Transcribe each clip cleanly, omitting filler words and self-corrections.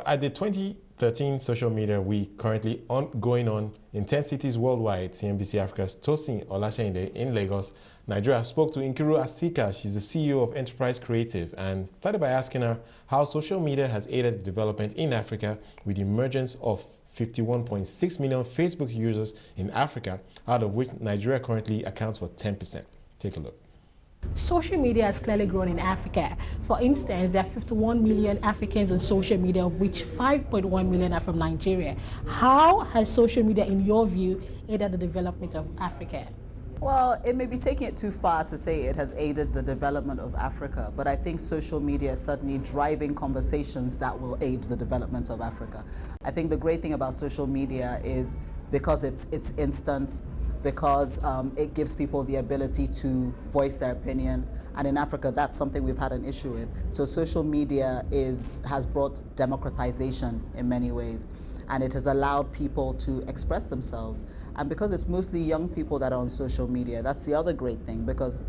At the 2013 Social Media Week currently going on in 10 cities worldwide, CNBC Africa's Tosin Olaseyinde in Lagos, Nigeria, spoke to Nkiru Asika. She's the CEO of Enterprise Creative, and started by asking her how social media has aided the development in Africa with the emergence of 51.6 million Facebook users in Africa, out of which Nigeria currently accounts for 10%. Take a look. Social media has clearly grown in Africa. For instance, there are 51 million Africans on social media, of which 5.1 million are from Nigeria. How has social media, in your view, aided the development of Africa? Well, it may be taking it too far to say it has aided the development of Africa, but I think social media is certainly driving conversations that will aid the development of Africa. I think the great thing about social media is because it's instant, because it gives people the ability to voice their opinion. And in Africa, that's something we've had an issue with. So social media has brought democratization in many ways, and it has allowed people to express themselves. And because it's mostly young people that are on social media, that's the other great thing, because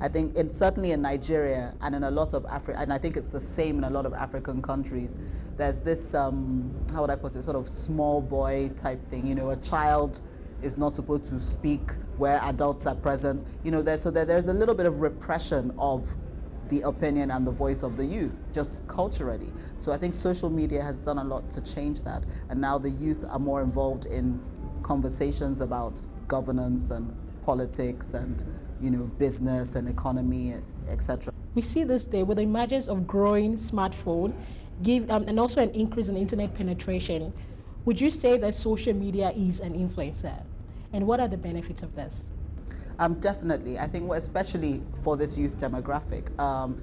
I think certainly in Nigeria and in a lot of Africa, and I think it's the same in a lot of African countries, there's this, how would I put it, sort of small boy type thing. You know, a child is not supposed to speak where adults are present. You know, there's a little bit of repression of the opinion and the voice of the youth, just culturally. So I think social media has done a lot to change that. And now the youth are more involved in conversations about governance and politics and, you know, business and economy, etc. We see this day with the emergence of growing smartphone, and also an increase in internet penetration. Would you say that social media is an influencer? And what are the benefits of this? Definitely. I think especially for this youth demographic.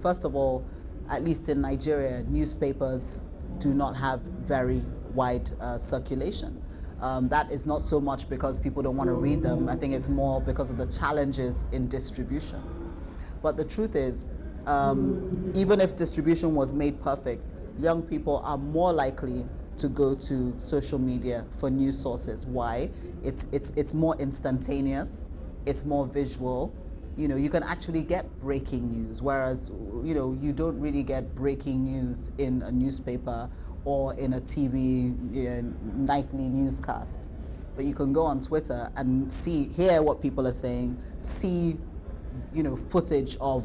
First of all, at least in Nigeria, newspapers do not have very wide circulation. That is not so much because people don't want to read them. I think it's more because of the challenges in distribution. But the truth is, even if distribution was made perfect, young people are more likely to go to social media for news sources. Why? It's more instantaneous, it's more visual. You know, you can actually get breaking news, whereas, you know, you don't really get breaking news in a newspaper or in a TV nightly newscast. But you can go on Twitter and hear what people are saying, see, you know, footage of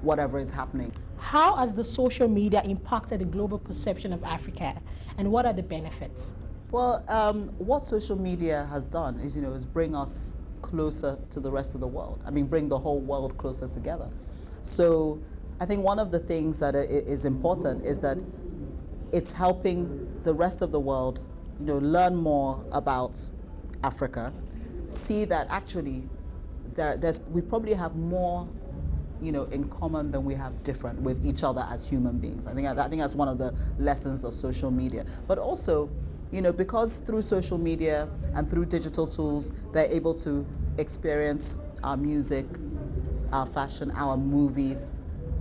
whatever is happening. How has the social media impacted the global perception of Africa, and what are the benefits? Well, what social media has done is, you know, is bring us closer to the rest of the world. I mean, bring the whole world closer together. So I think one of the things that is important is that it's helping the rest of the world, you know, learn more about Africa, see that actually we probably have more, you know, in common than we have different with each other as human beings. I think that's one of the lessons of social media. But also, you know, because through social media and through digital tools, they're able to experience our music, our fashion, our movies,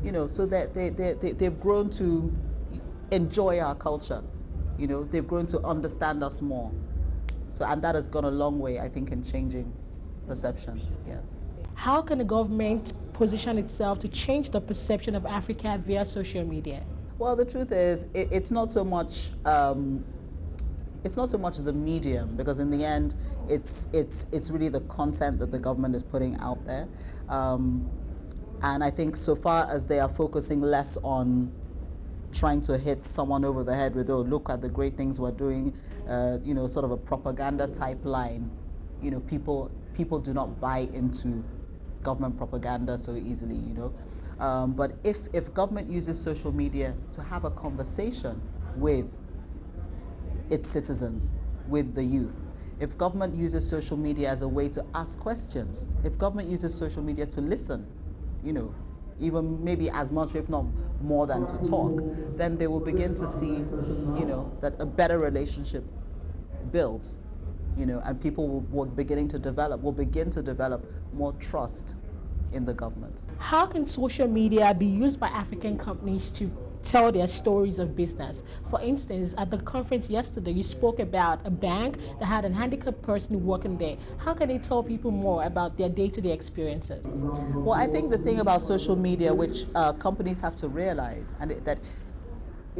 you know, so that they've grown to enjoy our culture. You know, they've grown to understand us more. So, and that has gone a long way, I think, in changing perceptions, yes. How can the government position itself to change the perception of Africa via social media? Well, the truth is, it's not so much the medium, because in the end, it's really the content that the government is putting out there. And I think so far as they are focusing less on trying to hit someone over the head with, oh, look at the great things we're doing, you know, sort of a propaganda type line, you know, people do not buy into government propaganda so easily, you know. But if government uses social media to have a conversation with its citizens, with the youth, if government uses social media as a way to ask questions, if government uses social media to listen, you know, even maybe as much, if not more than to talk, then they will begin to see, you know, that a better relationship builds, you know, and people will begin to develop more trust in the government. How can social media be used by African companies to tell their stories of business? For instance, at the conference yesterday, you spoke about a bank that had a handicapped person working there. How can they tell people more about their day-to-day experiences? Well, I think the thing about social media, which companies have to realize, and that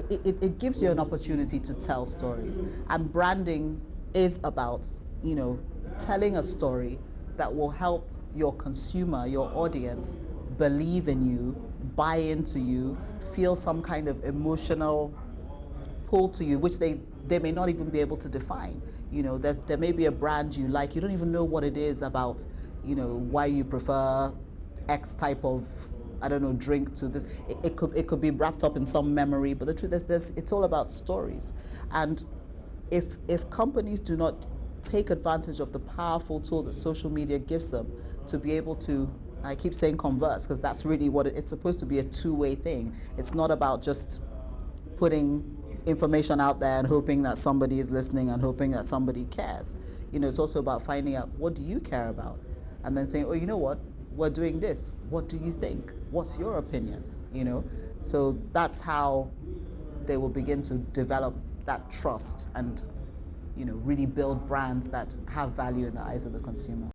it gives you an opportunity to tell stories. And branding is about, telling a story that will help your consumer, your audience, believe in you, buy into you, feel some kind of emotional pull to you, which they may not even be able to define. There may be a brand you like, you don't even know what it is about, why you prefer X type of, I don't know, drink to this. It could be wrapped up in some memory, but the truth is, it's all about stories. And if companies do not take advantage of the powerful tool that social media gives them to be able to, I keep saying converse, because that's really what it's supposed to be, a two-way thing. It's not about just putting information out there and hoping that somebody is listening and hoping that somebody cares. It's also about finding out, what do you care about? And then saying, oh, you know what? We're doing this. What do you think? What's your opinion? So that's how they will begin to develop that trust and, really build brands that have value in the eyes of the consumer.